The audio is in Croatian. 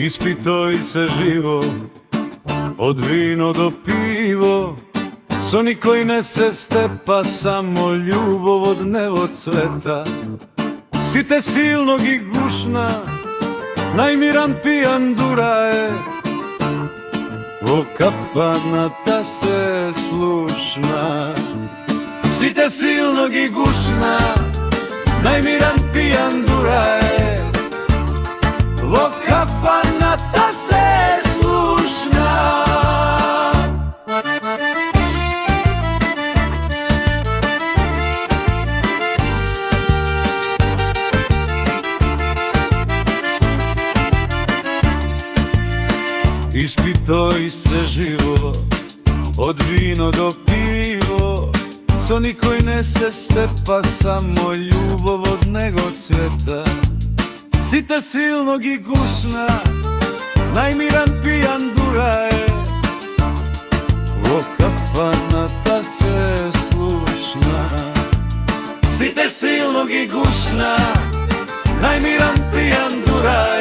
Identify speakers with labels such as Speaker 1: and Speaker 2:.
Speaker 1: Ispitoj se živo, od vino do pivo, s oni koji nese stepa, samo ljubov od nevo cveta. Site silnog i gušna, najmiran pijan duraje, o kafanata se slušna. Site silnog i gušna, najmiran pijan duraje, o kafanata se slušna. Ispitoj se živo, od vino do pivo, s oni koji nese stepa, samo ljubov od nego cveta. Sita silnog i gušna, najmiran pijan duraje, o kafanata se slušna. Sita silnog i gušna, najmiran pijan duraje,